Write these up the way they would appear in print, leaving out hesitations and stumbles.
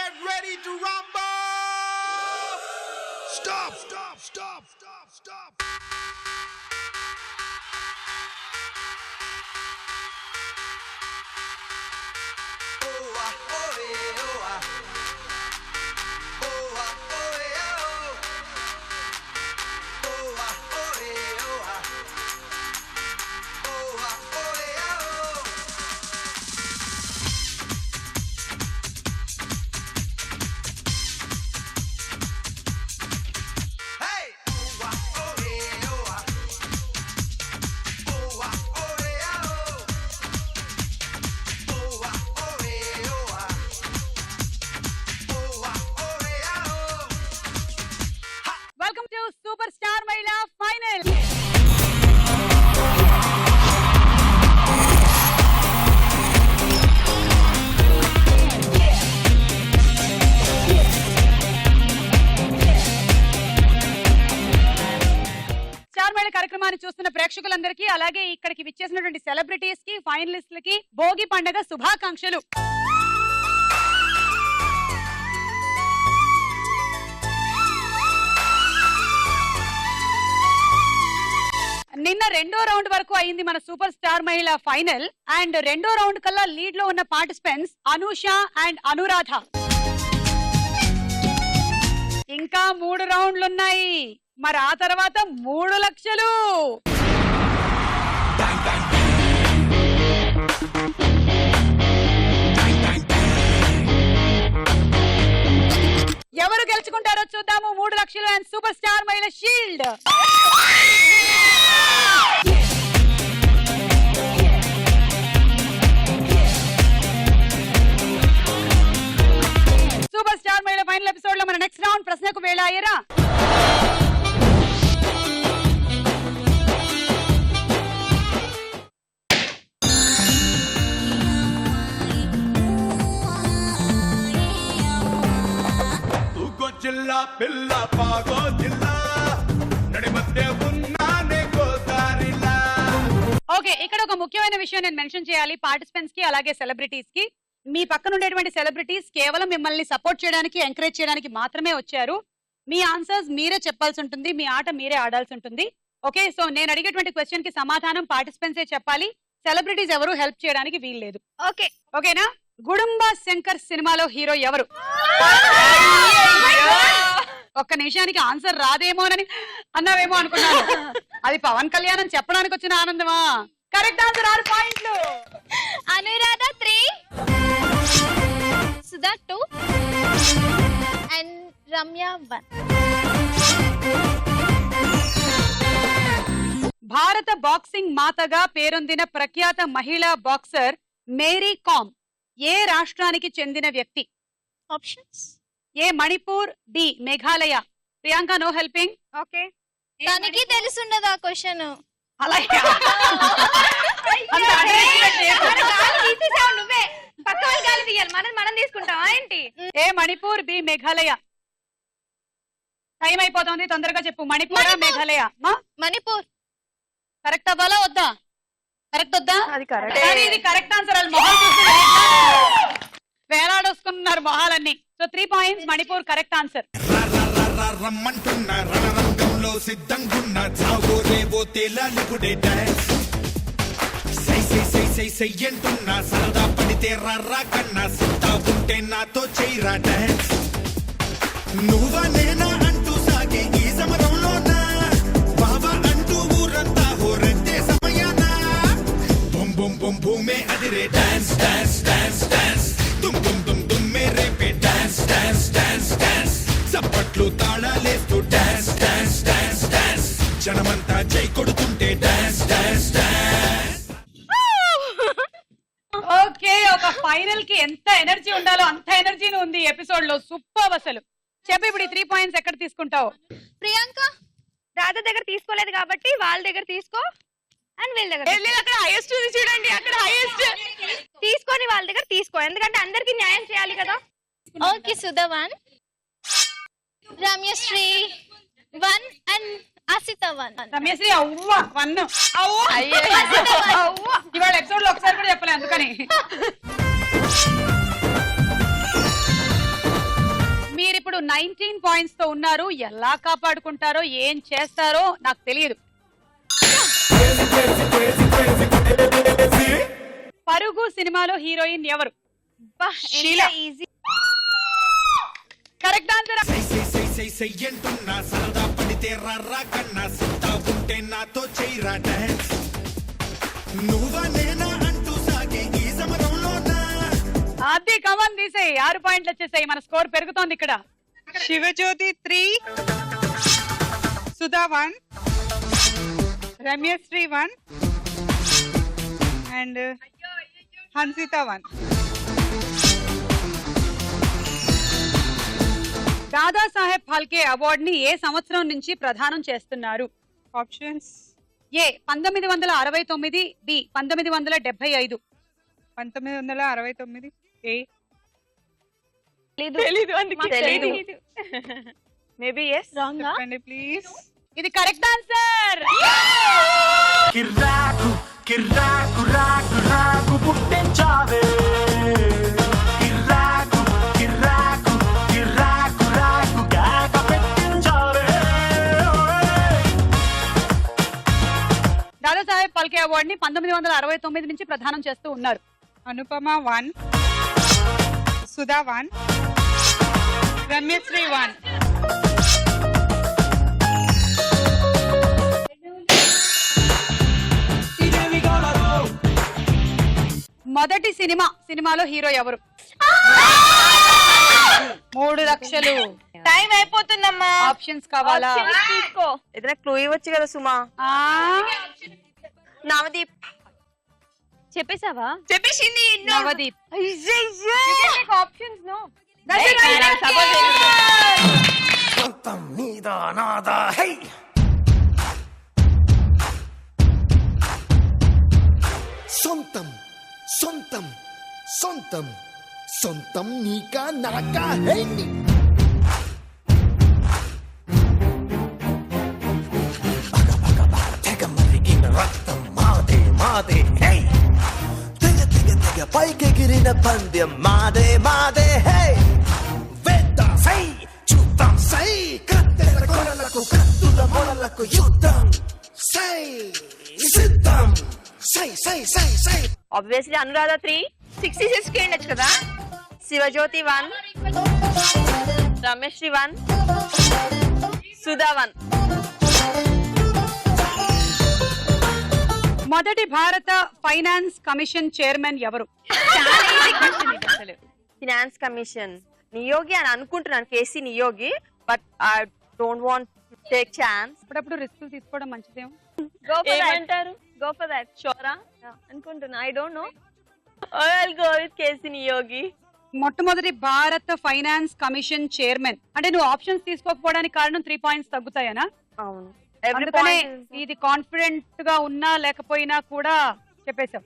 get ready to rumble! Stop! Welcome to Superstar Mahila Final. Star మహిళ కార్యక్రమాన్ని చూస్తున్న ప్రేక్షకులందరికీ అలాగే ఇక్కడికి విచ్చేసినటువంటి సెలబ్రిటీస్ కి ఫైనలిస్టులకి భోగి పండుగ శుభాకాంక్షలు. నిన్న రెండో రౌండ్ వరకు అయింది మన సూపర్ స్టార్ మహిళ ఫైనల్ అండ్ రెండో రౌండ్ కల్లా లీడ్ లో ఉన్న పార్టిసిపెంట్స్ అనూష అండ్ అనురాధ. ఇంకా 3 రౌండ్లు ఉన్నాయి. మరి ఆ తర్వాత 3 లక్షలు. ఎవరు గెలుచుకుంటారో చూద్దాము. 3 లక్షలు అండ్ సూపర్ స్టార్ మహిళ షీల్డ్. సూపర్ స్టార్ మహిళ ఫైనల్ ఎపిసోడ్ లో మన నెక్స్ట్ రౌండ్ ప్రశ్నకు వేళ అయ్యారా. జిల్లా పిల్ల పాగో జిల్లా నడి మధ్య ఉన్నానే గోదారిలా. ఓకే, ఇక్కడ ఒక ముఖ్యమైన విషయం నేను మెన్షన్ చేయాలి పార్టిసిపెంట్స్ కి అలాగే సెలబ్రిటీస్ కి. మీ పక్కన ఉండేటువంటి సెలబ్రిటీస్ కేవలం మిమ్మల్ని సపోర్ట్ చేయడానికి ఎంకరేజ్ చేయడానికి మాత్రమే వచ్చారు. మీ ఆన్సర్స్ మీరే చెప్పాల్సి ఉంటుంది, మీ ఆట మీరే ఆడాల్సి ఉంటుంది. ఓకే, సో నేను అడిగేటువంటి క్వశ్చన్ కి సమాధానం పార్టిసిపెంట్సే చెప్పాలి. సెలబ్రిటీస్ ఎవరు హెల్ప్ చేయడానికి వీల్లేదు. ఓకే, ఓకేనా? గుడుంబ శంకర్ సినిమాలో హీరో ఎవరు? ఒక్క నిమిషానికి ఆన్సర్ రాదేమోనని అన్నావేమో అనుకున్నాను. అది పవన్ కళ్యాణ్ అని చెప్పడానికి వచ్చిన ఆనందమా? కరెక్ట్ ఆన్సర్ 6 పాయింట్లు. అనురాధ 3, సుధా 2 అండ్ రమ్య 1. భారత బాక్సింగ్ మాతగా పేరొందిన ప్రఖ్యాత మహిళా బాక్సర్ మేరీ కామ్ ఏ రాష్ట్రానికి చెందిన వ్యక్తి? Options: A Manipur, B Meghalaya. Priyanka no helping. Okay, తనకి తెలుసుండదు ఆ క్వశ్చన్. అలాగే నువ్వే పక్క వాళ్ళు గాలి తీయాలి, మనం తీసుకుంటావా ఏంటి? ఏ మణిపూర్, బి మేఘాలయ. టైం అయిపోతుంది, తొందరగా చెప్పు. మణిపూర్, మేఘాలయ? మణిపూర్. కరెక్ట్ అవ్వాలా వద్దా? కరెక్ట్ వద్దా? అది కరెక్ట్. ఇది కరెక్ట్ ఆన్సర్. వాళ్ళు మొహాలు చూస్తే వేలాడొస్తున్నారు మొహాలన్నీ. So 3 points. Manipur correct answer. రమ్మంటున్న రణరంగంలో సిద్ధంగున్న చావో రేవో తేలాలిపుడే డాన్స్. సై సై సై సై సై అంటున్నా సరదా పడితే రర్రా కన్నా సిద్ధా ఉంటే నాతో చేయరా డాన్స్. నువ్వా నేనా అంటూ సాగే ఈ సమరంలోనా బాబా అంటూ ఊరంతా హోరంటే సమయానా. బొమ్ బొమ్ బొమ్ భూమే అదిరే డాన్స్ డాన్స్ డాన్స్ డాన్స్. తుమ్ తుమ్ తుమ్ తుమ్మే రేపే డాన్స్ డాన్స్ డాన్స్ డాన్స్. చప్పట్లు తాళాలేస్తూ డాన్స్ డాన్స్ డాన్స్ డాన్స్. జనమంతా జై కొడుతుంటే డాన్స్ డాన్స్ డాన్స్. ఓకే, ఒక ఫైనల్ కి ఎంత ఎనర్జీ ఉండాలో అంత ఎనర్జీ ఉంది ఎపిసోడ్ లో. సూపర్ అసలు. చెప్పు ఇప్పుడు ఈ 3 పాయింట్స్ ఎక్కడ తీసుకుంటావు? ప్రియాంక రాధ దగ్గర తీసుకోలేదు కాబట్టి వాళ్ళ దగ్గర తీసుకో అండ్ వీళ్ళ దగ్గర అక్కడ హైయెస్ట్ చూడండి, అక్కడ హైయెస్ట్ తీసుకొని వాళ్ళ దగ్గర తీసుకో, ఎందుకంటే అందరికి న్యాయం చేయాలి కదా. Okay, Sudha 1, Ramyasri 1 and Asita 1. రమ్యశ్రీ అవ్వ 1. ఇవాళ ఎపిసోడ్ లో ఒకసారి కూడా చెప్పలే అందుకని. ఇప్పుడు 19 పాయింట్స్ తో ఉన్నారు. ఎలా కాపాడుకుంటారో ఏం చేస్తారో నాకు తెలియదు. పరుగు సినిమాలో హీరోయిన్ ఎవరు? షీలా. ఈజీ. Correct answer. సై సై సై సై సై అంటున్నా సరదా పడితే రర్రా కన్నా సిద్ధా ఉంటే నాతో చేయరా డాన్స్ నువ్వా నేనా అంటూ సాగే ఈ సమరంలోనా అది కమన్ తీసేయి. 6 పాయింట్లు వచ్చేసాయి. మన స్కోర్ పెరుగుతోంది ఇక్కడ. శివజ్యోతి 3, సుధా 1, రమ్యశ్రీ 1 అండ్ హన్సిత 1. దాదాసాహెబ్ ఫాల్కే అవార్డు ని ఏ సంవత్సరం నుంచి ప్రదానం చేస్తున్నారు? Options A 1969, B 1975. 1969, ఏ తెలీదు అందుకే తెలీదు. Maybe yes. రాంగ్ చెప్పండి ప్లీజ్. ఇది కరెక్ట్ ఆన్సర్. కిర్రాకు కిర్రాకు రాకు రాకు పుట్టించావే కిర్రాకు కిర్రాకు కిర్రాకు రాకు కేక పెట్టించావే దాదాసాహెబ్ ఫాల్కే అవార్డు ని 1969 నుంచి ప్రదానం చేస్తూ ఉన్నారు. అనుపమ 1, సుధా 1, రమ్యశ్రీ 1. మొదటి సినిమాలో హీరో ఎవరు? 3 లక్షలు. టైం అయిపోతుందమ్మా. ఆప్షన్స్ కావాలా? Options తీసుకో. ఏదైనా క్లూ ఇవ్వచ్చు కదా సుమా. ఆ, నవదీప్. చెప్పేసావా? చెప్పేసింది. నవదీప్. Options no. సొంతం నీదా నాదా హై సొంతం సొంతం సొంతం సొంతం నీకా నాకా హే నీ తెగ మరిగిన రక్తం మాదే మాదే హై తెగ తెగ తెగ పైకెగిరిన పందెం మాదే మాదే హై వేద్దాం సై చూద్దాం సై కత్తెర కొనలకు కత్తుల మొనలకు యుద్ధం సై సిద్ధం సై సై సై సై ఆబ్వియస్లీ అనురాధ 3, 66 కి ఉండొచ్చు కదా. శివజ్యోతి 1, రమేశ్రీ 1, సుధా 1. మొదటి భారత ఫైనాన్స్ కమిషన్ చైర్మన్ ఎవరు? ఫినాన్స్ కమిషన్ నియోగి అని అనుకుంటున్నాను, KC Neogy. But I don't want take chance. అప్పుడప్పుడు రిస్క్ తీసుకోవడం మంచిదేమో. ఏమంటారు? Go for that. షోరా అనుకుంటున్నా. I don't know. I'll go with KC Neogy. మొట్టమొదటి భారత ఫైనాన్స్ కమిషన్ చైర్మన్ అంటే నువ్వు ఆప్షన్స్ తీసుకోకపోవడానికి కారణం 3 పాయింట్స్ తగ్గుతాయనా? అవును. అందుకనే ఇది కాన్ఫిడెంట్ గా ఉన్నా లేకపోయినా కూడా చెప్పేశావు.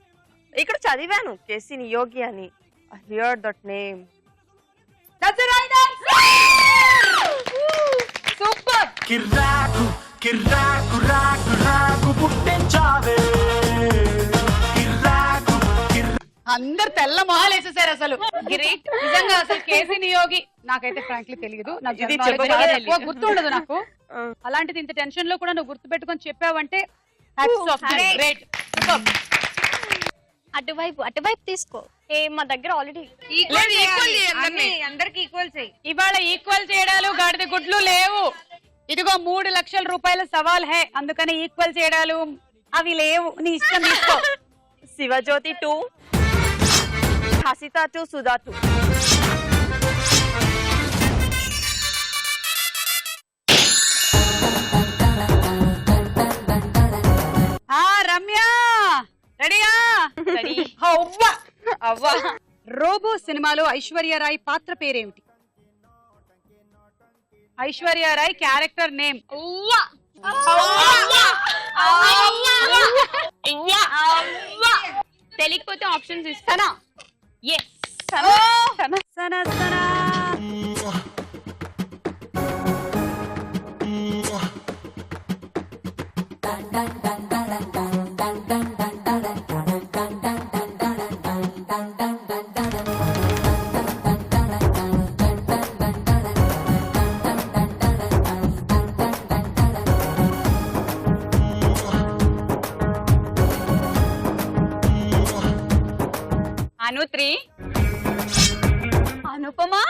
ఇక్కడ చదివాను కేసీ నియోగి అని. I hear that name. Super. కిర్రాకు కిర్రాకు రాకు రాకు పుట్టించావే కిర్రాకు అందరు తెల్ల మొహాలు వేసేసారు అసలు. గ్రేట్ నిజంగా. అసలు కేసీ నియోగి నాకైతే ఫ్రాంక్లీ తెలియదు. నాకు ఇది general knowledge చెప్పగానే ఎక్కువ గుర్తుండదు నాకు. అలాంటిది ఇంత టెన్షన్ లో కూడా నువ్వు గుర్తు పెట్టుకొని చెప్పావంటే గ్రేట్. అటువైపు తీసుకో. ఏ మా దగ్గర ఆల్రెడీ అందరికి ఈక్వల్ చేయి. ఇవాళ ఈక్వల్ చేయడాలు గాడిద గుడ్లు లేవు. ఇదిగో 3 లక్షల రూపాయల సవాల్ హే, అందుకని ఈక్వల్ చేయడాలు అవి లేవు. నీ ఇష్టం తీసుకో. శివజ్యోతి 2, హసిత 2, సుధా 2. రమ్య రెడీయా? అవ్వా అవ్వా. రోబో సినిమాలో ఐశ్వర్యరాయ్ పాత్ర పేరేమిటి? Aishwarya Rai character name. తెలియకపోతే ఆప్షన్స్ ఇస్తానా? సనా సనా. 3. Anupama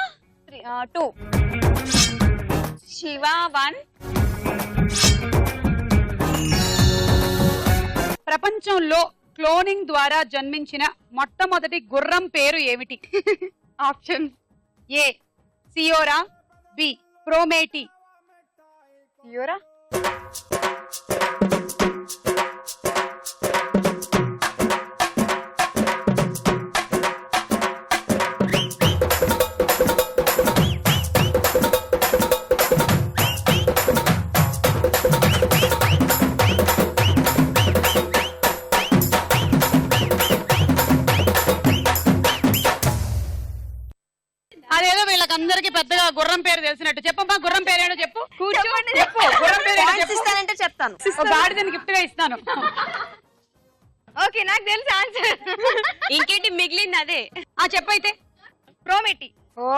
2. Shiva 1. ప్రపంచంలో క్లోనింగ్ ద్వారా జన్మించిన మొట్టమొదటి గుర్రం పేరు ఏమిటి? ఆప్షన్ ఏ సియోరా, బి ప్రోమేటి. సియోరా. అదేదో వీళ్ళకందరికి పెద్దగా గుర్రం పేరు తెలిసినట్టు. చెప్పమ్మా గుర్రం పేరేనో చెప్పు. కూర్చోండి. చెప్పు గుర్రం పేరేనో చెప్పు. ఇస్తానంటే చెప్తాను. గాడిదని గిఫ్ట్ గా ఇస్తాను. ఓకే, నాకు తెలుసు ఆన్సర్. ఇంకేంటి మిగిలింది అదే. చెప్పైతే. ప్రోమేటి. ఓ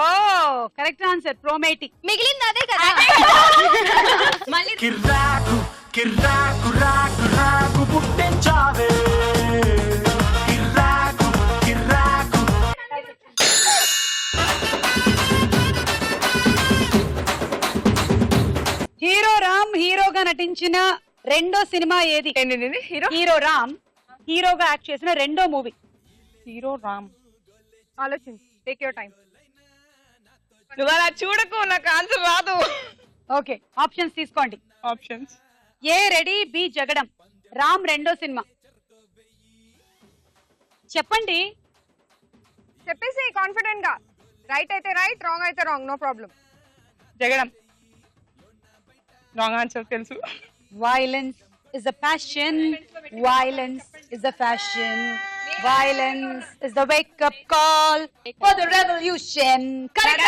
కరెక్ట్ ఆన్సర్, ప్రోమేటి. మిగిలింది అదే కదా. మళ్ళీ కిర్రాకు కిర్రాకు రాకు రాకు పుట్టించావే కిర్రాకు కిర్రాకు. హీరో రామ్ హీరోగా నటించిన రెండో సినిమా ఏది? హీరో హీరో రామ్ హీరోగా యాక్ట్ చేసిన రెండో మూవీ. హీరో రామ్. ఆలోచించు. Take your time. నువ్వు అలా చూడకు, నాకు ఆన్సర్ రాదు. ఓకే ఆప్షన్స్ తీసుకోండి. ఆప్షన్స్. ఏ రెడీ, బి జగడం. రామ్ రెండో సినిమా చెప్పండి. చెప్పేసి కాన్ఫిడెంట్ గా. రైట్ అయితే రైట్, రాంగ్ అయితే రాంగ్, నో ప్రాబ్లం. జగడం. రాంగ్ ఆన్సర్ తెలుసు. Violence is a passion. Violence is a fashion. Violence is the wake-up call for the revolution. Correct.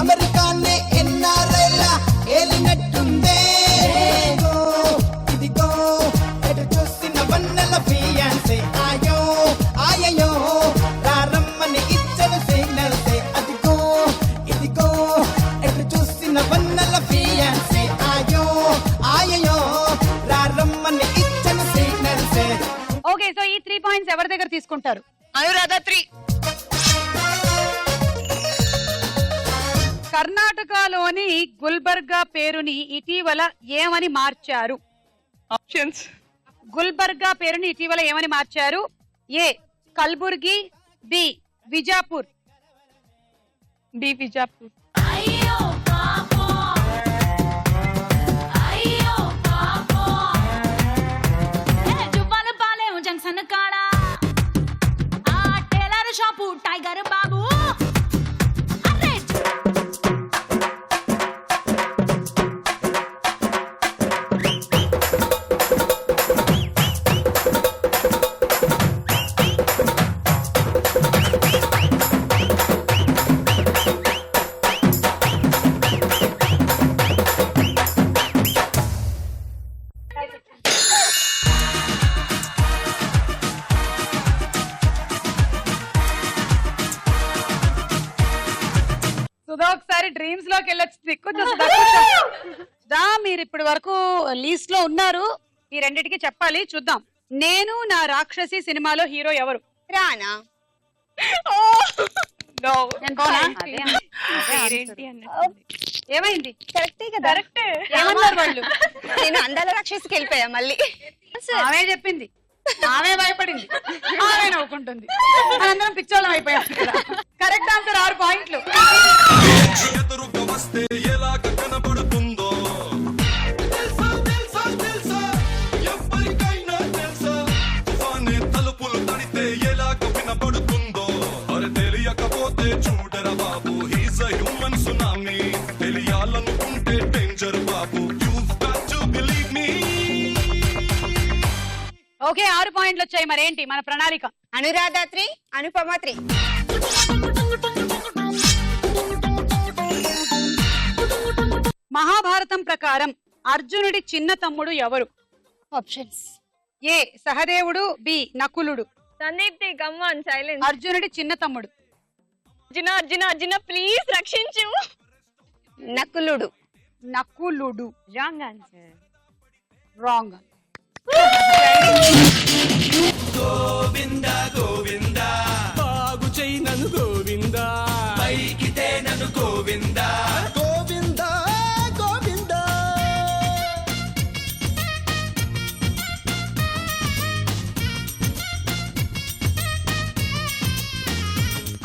అమెరికానే ఎన్నారైలా ఏలినట్టుందే ఇదిగో ఎటు చూసిన వన్నెల ఫియాన్సే ఆయో ఆయయో రారమ్మని ఇచ్చను సిగ్నల్సే అదిగో ఇదిగో ఎటు చూసిన వన్నెల ఫియాన్సే ఆయో ఆయయో రారమ్మని ఇచ్చను సిగ్నల్సే. ఓకే సో ఈ 3 పాయింట్స్ ఎవరి దగ్గర తీసుకుంటారు? అనురాధ 3. కర్ణాటకలోని గుల్బర్గా పేరుని ఇటీవల ఏమని మార్చారు? ఆప్షన్స్. గుల్బర్గా పేరుని ఇటీవల ఏమని మార్చారు? ఏ కల్బుర్గి, బి విజాపూర్. డి విజాపూర్. జంక్షన్ కాడ ఆ టైలర్ షాపు టైగర్ బాబు. సుధా ఒకసారి డ్రీమ్స్ లోకి వెళ్ళొచ్చు. మీరు ఇప్పటి వరకు లీస్ట్ లో ఉన్నారు. ఈ రెండిటికి చెప్పాలి, చూద్దాం. నేను నా రాక్షసి సినిమాలో హీరో ఎవరు? రానా. నేను పోనా? ఏమైంది? కరెక్టే కదా. కరెక్ట్. ఏమన్నారు వాళ్ళు? నేను అందాల రాక్షసికి వెళ్ళిపోయా మళ్ళీ. ఆమె చెప్పింది, ఆమె భయపడింది, ఆమె నవ్వుకుంటుంది. అందరం పిచ్చోళ్ళం అయిపోయాం. కరెక్ట్ ఆన్సర్ 6 పాయింట్లు. ఎదురుగా వస్తే ఎలాగ కనబడుతుందో ఎవరికైనా తెలుసా తుఫానే తలుపులు తడితే ఎలాగ వినబడుతుందో అరే తెలియకపోతే చూడరా బాబు హీస్ అ హ్యూమన్ సునామీ తెలియాలనుకుంటే డేంజర్ బాబు you've got to believe me. Okay 6 పాయింట్లు వచ్చాయి. మరేంటి మన ప్రణాళిక? అనురాధ 3, అనుపమ 3. మహాభారతం ప్రకారం అర్జునుడి చిన్న తమ్ముడు ఎవరు? ఆప్షన్స్. ఏ సహదేవుడు, బి నకులుడు. Sandeepthi come on silence. అర్జునుడి చిన్న తమ్ముడు. అర్జున అర్జున అర్జున ప్లీజ్ రక్షించు. నకులుడు. నకులుడు wrong answer. Wrong. Govinda Govinda బాగు చెయ్యి నన్ను గోవింద పైకితే నన్ను గోవింద గోవింద గోవింద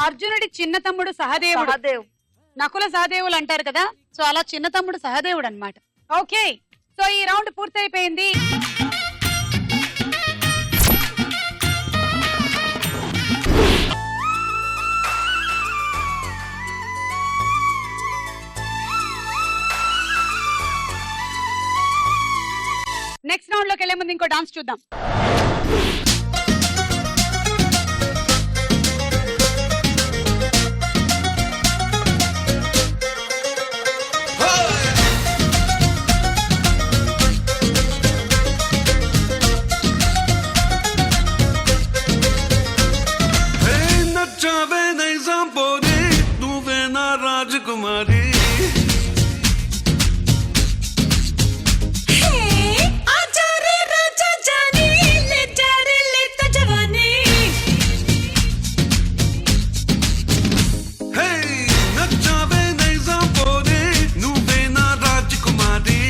అర్జునుడి చిన్న తమ్ముడు సహదేవుడు. సహదేవ్. నకుల సహదేవులు అంటారు కదా, సో అలా చిన్న తమ్ముడు సహదేవుడు అన్నమాట. ఓకే, సో ఈ రౌండ్ పూర్తయిపోయింది. నెక్స్ట్ రౌండ్ లోకి వెళ్లే ముందు ఇంకో డాన్స్ చూద్దాం. నచ్చావే నైజాం పోరే నువ్వే నా రాజకుమారి నచ్చావే నైజాం పోరే నువ్వే నా రాజకుమారి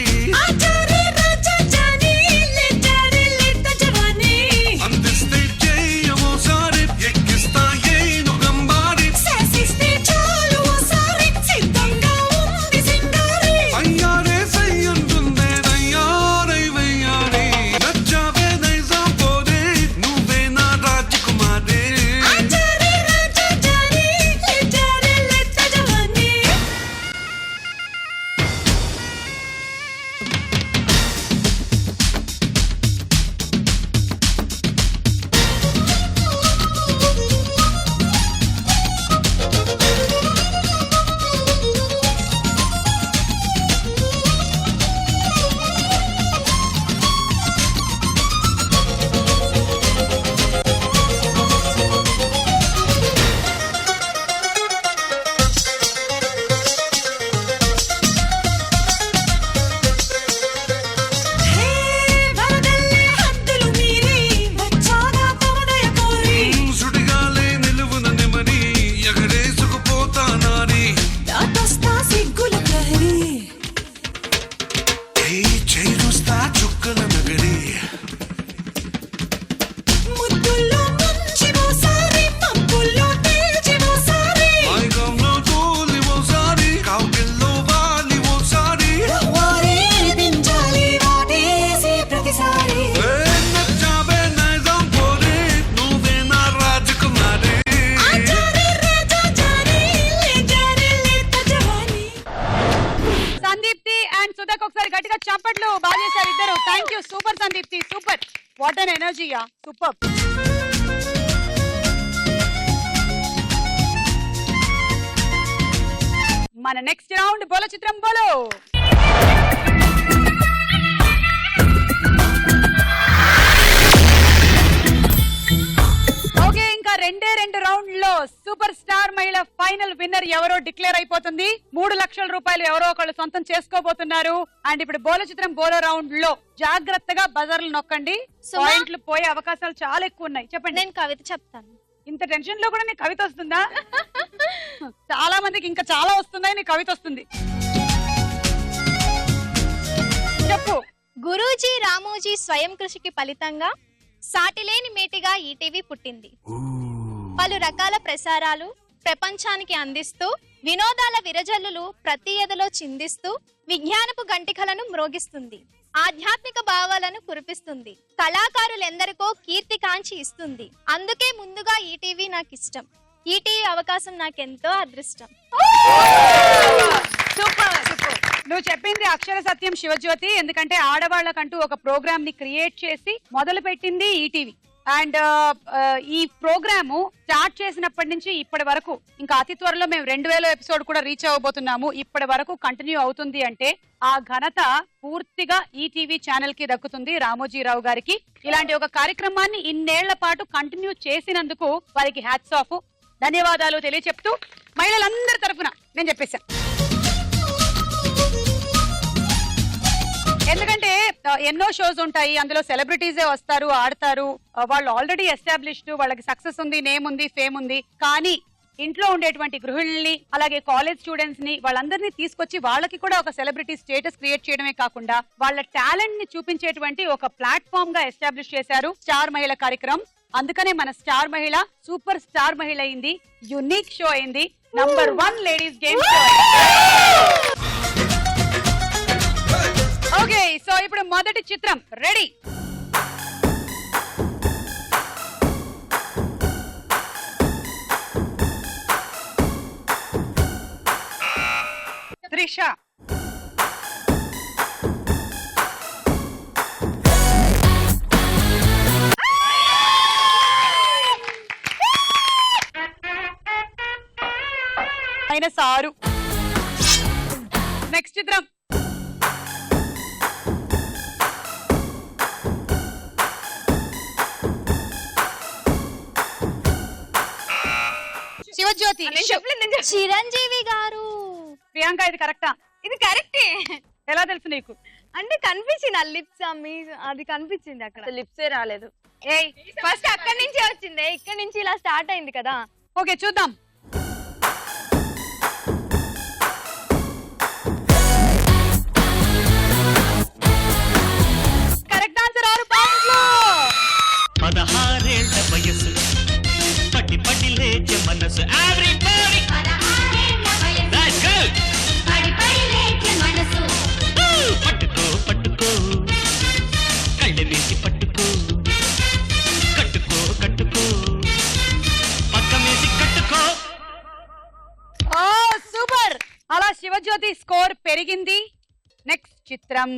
అందిస్తే చెయ్యమోసారి ఎక్కిస్తా ఏను గంబారి అయ్యారే సయ్యంటుందే దయ్యారై వెయ్యారి నచ్చావే నైజాం పోరే నువ్వే నా రాజకుమారి సుడిగాలే నిలువున నెమరి ఎగరేసుకుపోతానాని చేరుస్తా చుక్కల నగరి మైకంలో తోలి ఓసారి కౌగిల్లో వాలి ఓసారి నచ్చావే నైజాం పోరే నువ్వే నా రాజకుమారి సందీప్తి అండ్ సుధాక్ ఒకసారి గట్టిగా చప్పట్లు. బాగా చేశారు ఇద్దరు. Thank you. Super Sandeepthi, super. What an ఎనర్జీయా, సూపర్. మన నెక్స్ట్ రౌండ్ బోలో చిత్రం బోలో. ఓకే, ఇంకా రెండు రౌండ్ లో సూపర్ స్టార్ మహిళ ఫైనల్ విన్నర్ ఎవరో డిక్లేర్ అయిపోతుంది. 3 లక్షల రూపాయలు ఎవరో ఒకళ్ళు సొంతం చేసుకోబోతున్నారు. అండ్ ఇప్పుడు బోలో చిత్రం బోలో రౌండ్ లో జాగ్రత్తగా బజర్లు నొక్కండి. పాయింట్లు పోయే అవకాశాలు చాలా ఎక్కువ ఉన్నాయి. చెప్పండి. నేను కవిత చెప్తాను. ఇంత టెన్షన్ లో కూడా నీకు కవిత వస్తుందా? చాలా మందికి ఇంకా చాలా వస్తుందా, నీకు కవిత వస్తుంది. చెప్పు. గురూజీ రామోజీ స్వయం కృషికి ఫలితంగా సాటిలేని మేటిగా ఈటీవీ పుట్టింది. పలు రకాల ప్రసారాలు ప్రపంచానికి అందిస్తూ వినోదాల విరజల్లులు ప్రతి ఎదలో చిందిస్తూ విజ్ఞానపు గంటికలను మ్రోగిస్తుంది. ఆధ్యాత్మిక భావాలను కురిపిస్తుంది. కళాకారులెందరికో కీర్తి కాంచి ఇస్తుంది. అందుకే ముందుగా ఈటీవీ నాకు ఇష్టం. ఈటీవీ అవకాశం నాకెంతో అదృష్టం. Super super. నువ్వు చెప్పింది అక్షర సత్యం శివజ్యోతి. ఎందుకంటే ఆడవాళ్లకంటూ ఒక ప్రోగ్రామ్ ని క్రియేట్ చేసి మొదలు పెట్టింది ఈటీవీ. అండ్ ఈ ప్రోగ్రాము స్టార్ట్ చేసినప్పటి నుంచి ఇప్పటి వరకు ఇంకా అతి త్వరలో మేము 2000 ఎపిసోడ్ కూడా రీచ్ అవ్వబోతున్నాము. ఇప్పటి వరకు కంటిన్యూ అవుతుంది అంటే ఆ ఘనత పూర్తిగా ఈటీవీ ఛానల్ కి దక్కుతుంది రామోజీరావు గారికి. ఇలాంటి ఒక కార్యక్రమాన్ని ఇన్నేళ్ల పాటు కంటిన్యూ చేసినందుకు వారికి హ్యాట్స్ ఆఫ్, ధన్యవాదాలు తెలియచెప్తూ మహిళలందరి తరఫున నేను చెప్పేశాను. ఎందుకంటే ఎన్నో షోస్ ఉంటాయి, అందులో సెలబ్రిటీసే వస్తారు, ఆడతారు, వాళ్ళు ఆల్రెడీ ఎస్టాబ్లిష్డ్, వాళ్ళకి సక్సెస్ ఉంది, నేమ్ ఉంది, ఫేమ్ ఉంది. కానీ ఇంట్లో ఉండేటువంటి గృహిణుల్ని అలాగే కాలేజ్ స్టూడెంట్స్ ని వాళ్ళందరినీ తీసుకొచ్చి వాళ్ళకి కూడా ఒక సెలబ్రిటీ స్టేటస్ క్రియేట్ చేయడమే కాకుండా వాళ్ళ టాలెంట్ ని చూపించేటువంటి ఒక ప్లాట్ఫామ్ గా ఎస్టాబ్లిష్ చేశారు స్టార్ మహిళ కార్యక్రమం. అందుకనే మన స్టార్ మహిళ సూపర్ స్టార్ మహిళ అయింది, యునిక్ షో అయింది, #1 ladies game show. Okay, so ఇప్పుడు మొదటి చిత్రం రెడీ. త్రిష. -6. నెక్స్ట్ చిత్రం శివజ్యోతి. చిరంజీవి గారు. ప్రియాంక, ఇది కరెక్టా? ఇది కరెక్టే. ఎలా తెలుసు నీకు? అంటే కనిపించింది ఆ లిప్స్, అది కనిపించింది అక్కడ. లిప్సే రాలేదు. ఏయ్, ఫస్ట్ అక్కడి నుంచే వచ్చింది, ఇక్కడ నుంచి ఇలా స్టార్ట్ అయింది కదా. ఓకే, చూద్దాం. కరెక్ట్ ఆన్సర్, 6 పాయింట్లు. 16 వయసు పట్టి పట్టి లేచే మనసు ఎవ్రీబడీ దట్స్ గుడ్ పట్టుకో పట్టుకో కళ్ళు వేసి పట్టుకో కట్టుకో కట్టుకో పక్క వేసి కట్టుకో. ఓ సూపర్. అలా శివజ్యోతి స్కోర్ పెరిగింది. నెక్స్ట్ చిత్రం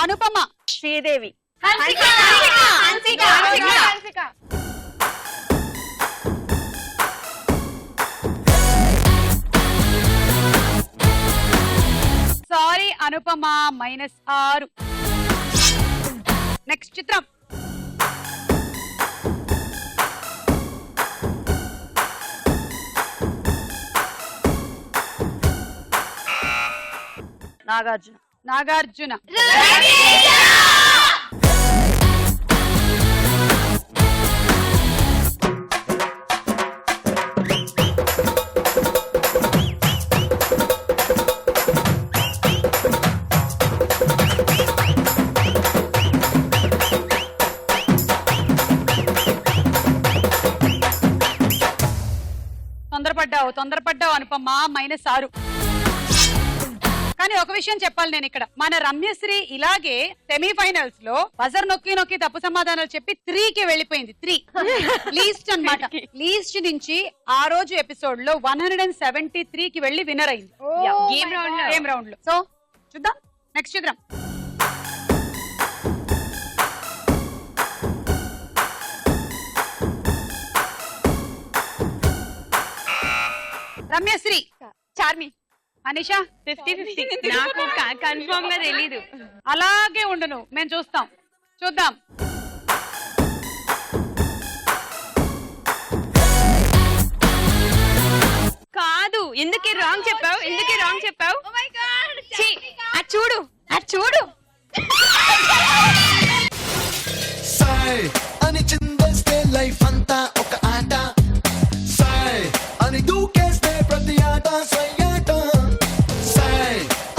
అనుపమ. శ్రీదేవి. హన్సిక. సారీ అనుపమ, -6. నెక్స్ట్ చిత్రం నాగార్జున. నాగార్జున. తొందరపడ్డావు అనుపమ, -6. కానీ ఒక విషయం చెప్పాలి నేను ఇక్కడ, మన రమ్యశ్రీ ఇలాగే సెమీఫైనల్స్ లో బజర్ నొక్కి నొక్కి తప్పు సమాధానాలు చెప్పి 3 కి వెళ్ళిపోయింది. 3 లీస్ట్ అన్నమాట. లీస్ట్ నుంచి ఆ రోజు ఎపిసోడ్ లో 173 కి వెళ్ళి విన్నర్ అయింది గేమ్ రౌండ్ లో. సో చూద్దాం నెక్స్ట్ చిత్రం. రమ్యశ్రీ. చార్మి. అనిషా. 50-50. నాకు కన్ఫర్మ్ గా తెలీదు. అలాగే ఉండును, మేము చూద్దాం. కాదు, ఎందుకే రాంగ్ చెప్పావు? చూడు. సై అని చిందేస్తే లైఫ్ అంతా ఒక ఆట, సై అని దూకేస్తే ప్రతి ఆట సయ్యాట, సై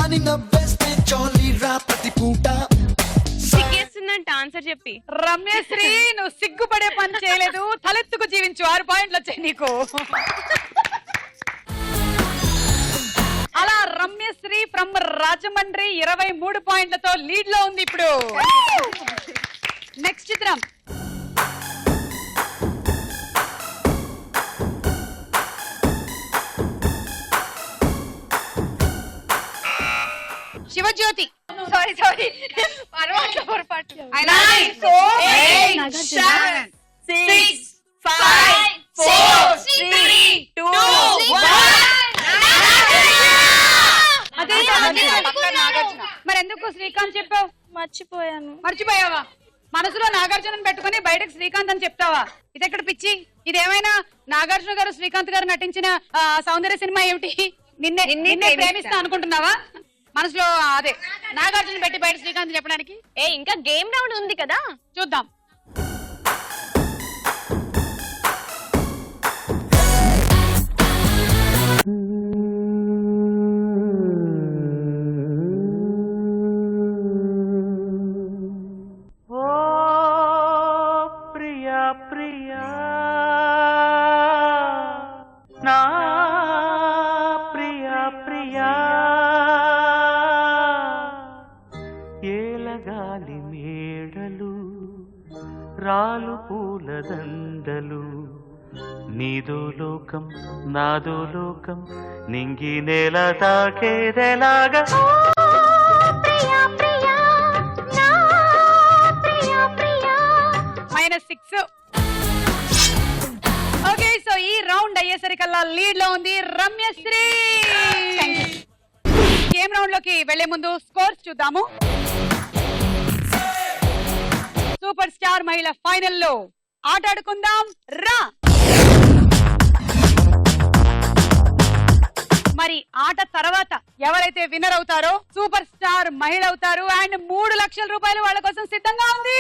అని నవ్వేస్తే జాలీ రా ప్రతి పూట. సిగ్గేస్తుందంట ఆన్సర్ చెప్పి. రమ్యశ్రీ, నువ్వు సిగ్గుపడే పని చేయలేదు, తలెత్తుకు జీవించు. 6 పాయింట్లు వచ్చాయి నీకు. అలా రమ్యశ్రీ ఫ్రమ్ రాజమండ్రి 23 పాయింట్లతో లీడ్ లో ఉంది ఇప్పుడు. నెక్స్ట్ చిత్రం. Nine, eight, seven, 6, 5, 4, 3, 2, 1. మరి ఎందుకు శ్రీకాంత్ చెప్పావు? మర్చిపోయాను. మర్చిపోయావా? మనసులో నాగార్జున పెట్టుకుని బయటకు శ్రీకాంత్ అని చెప్తావా? ఇది ఎక్కడ పిచ్చి? ఇదేమైనా నాగార్జున గారు శ్రీకాంత్ గారు నటించిన సౌందర్య సినిమా ఏమిటి? నిన్నే ప్రేమిస్తా అనుకుంటున్నావా? మనసులో అదే నాగార్జున పెట్టి బయట శ్రీకాంత్ చెప్పడానికి. ఇంకా గేమ్ రౌండ్ ఉంది కదా, చూద్దాం. ఓ ప్రియా ప్రియా నా ప్రియా ప్రియా ఏలగాలి మేడలు రాలు పూల దండలు నీదో లోకం నాదో లోకం నింగి నేల తాకేదెలాగా -6. ఓకే, సో ఈ రౌండ్ అయ్యేసరికల్లా లీడ్ లో ఉంది రమ్యశ్రీ. గేమ్ రౌండ్ లోకి వెళ్లే ముందు స్కోర్స్ చూద్దాము. సూపర్ స్టార్ మహిళ ఫైనల్లో ఆటాడుకుందాం రా. మరి ఆట తర్వాత ఎవరైతే విన్నర్ అవుతారో సూపర్ స్టార్ మహిళ అవుతారు. అండ్ 3 లక్షల రూపాయలు వాళ్ళ కోసం సిద్ధంగా ఉంది.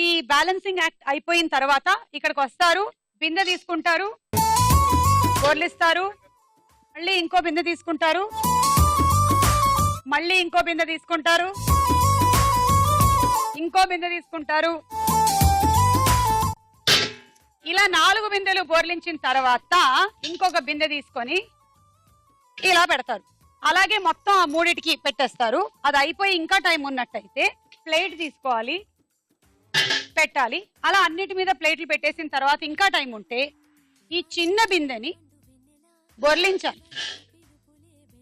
ఈ బ్యాలెన్సింగ్ యాక్ట్ అయిపోయిన తర్వాత ఇక్కడికి వస్తారు, బిందె తీసుకుంటారు, గోర్లిస్తారు, మళ్ళీ ఇంకో బిందె తీసుకుంటారు, మళ్ళీ ఇంకో బిందె తీసుకుంటారు, ఇంకో బిందె తీసుకుంటారు. ఇలా 4 బిందెలు బోర్లించిన తర్వాత ఇంకొక బిందె తీసుకొని ఇలా పెడతారు. అలాగే మొత్తం ఆ 3టికి పెట్టేస్తారు. అది అయిపోయి ఇంకా టైం ఉన్నట్టయితే ప్లేట్ తీసుకోవాలి, పెట్టాలి. అలా అన్నిటి మీద ప్లేట్లు పెట్టేసిన తర్వాత ఇంకా టైం ఉంటే ఈ చిన్న బిందెని బొర్లించాలి.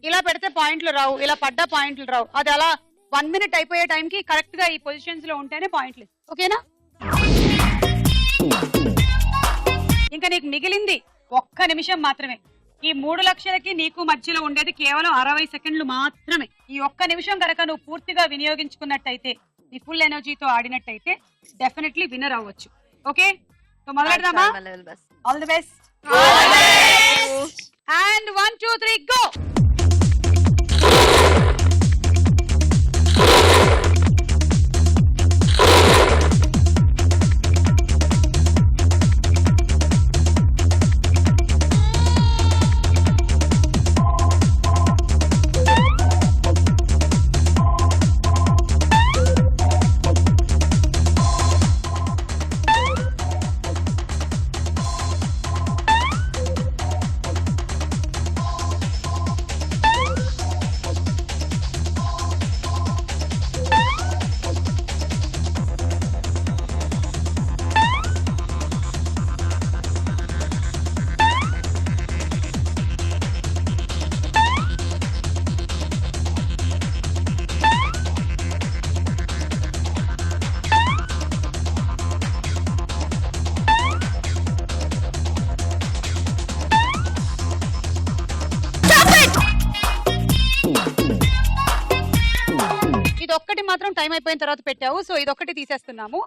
ఇలా పెడితే పాయింట్లు రావు, ఇలా పడ్డ పాయింట్లు రావు. అది అలా 1 మినిట్ అయిపోయే టైంకి కరెక్ట్ గా ఈ పొజిషన్స్ లో ఉంటేనే పాయింట్లు. ఓకేనా? ఇంకా నీకు మిగిలింది 1 నిమిషం మాత్రమే. ఈ 3 లక్షలకి నీకు మధ్యలో ఉండేది కేవలం 60 సెకండ్లు మాత్రమే. ఈ 1 నిమిషం కనుక నువ్వు పూర్తిగా వినియోగించుకున్నట్టయితే, నీ ఫుల్ ఎనర్జీతో ఆడినట్టయితే డెఫినెట్లీ విన్నర్ అవ్వచ్చు. ఓకే, సో మొదలెడదామా? All the best. And 1 2 3 go. ఇదొక్కటి మాత్రం టైం అయిపోయిన తర్వాత పెట్టావు, సో ఇదొక్కటి తీసేస్తున్నాము.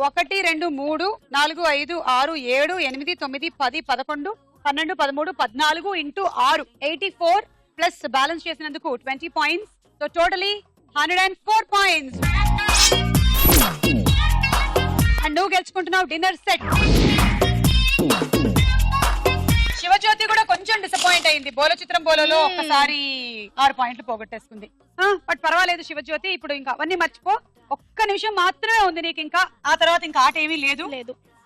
1 2 3 4 5 6 7 8 9 10 11 12 13 14 ఇంటూ 6 84 ప్లస్ బ్యాలెన్స్ చేసినందుకు 20 points. So totally 104 points. And నువ్వు గెలుచుకుంటున్నావు డిన్నర్ సెట్. శివజ్యోతి కూడా కొంచెం డిసప్పాయింట్ అయింది. బోలో చిత్రం బోలోలో ఒక్కసారి 6 పాయింట్లు పోగొట్టేసుకుంది. బట్ పర్వాలేదు శివజ్యోతి, ఇప్పుడు ఇంకా అవన్నీ మర్చిపో. 1 నిమిషం మాత్రమే ఉంది నీకు. ఇంకా ఆ తర్వాత ఇంకా ఆట ఏమీ లేదు.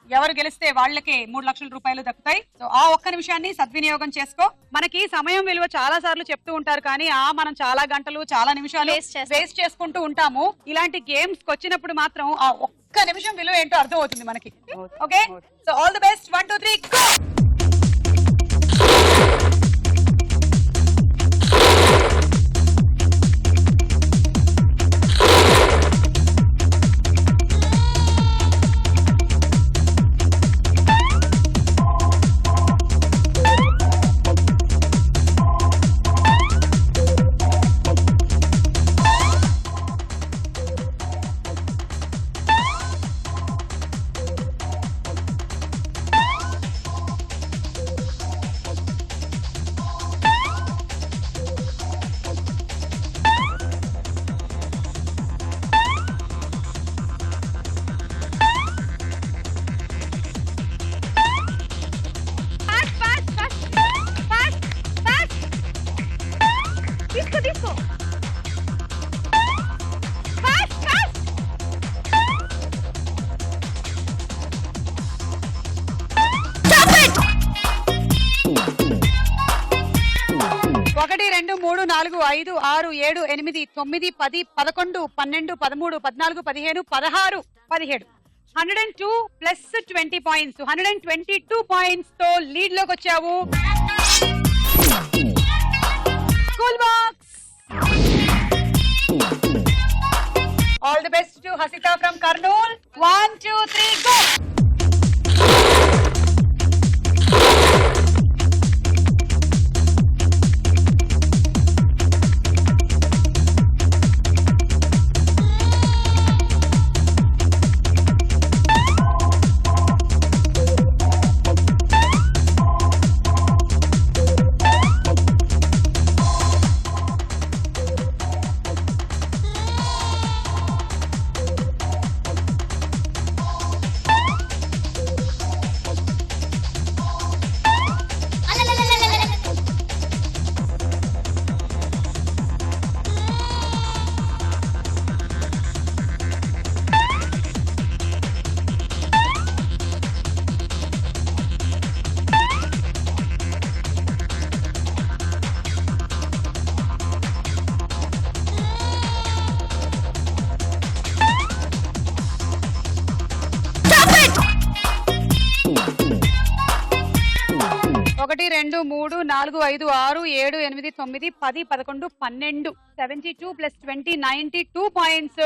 ఎవరు గెలిస్తే వాళ్ళకే 3 లక్షల రూపాయలు దక్కుతాయి. సో ఆ 1 నిమిషాన్ని సద్వినియోగం చేసుకో. మనకి సమయం విలువ చాలా సార్లు చెప్తూ ఉంటారు, కానీ మనం చాలా గంటలు చాలా నిమిషాలు వేస్ట్ చేసుకుంటూ ఉంటాము. ఇలాంటి గేమ్స్ వచ్చినప్పుడు మాత్రం ఆ ఒక్క నిమిషం విలువ ఏంటో అర్థం అవుతుంది మనకి. Okay, so all the best. 1 2 3 go. తీసుకో. ఒకటి 2 3 4 5 6 7 8 9 10 11 12 13 14 15 16 17 102 ప్లస్ 20 పాయింట్స్ 122 పాయింట్స్ తో లీడ్ లోకి వచ్చావు. School box. All the best to Hasitha from Kurnool. 1 2 3 go. ఒకటి 2 3 4 5 6 7 8 9 10 11 12 72 plus 20 92 points.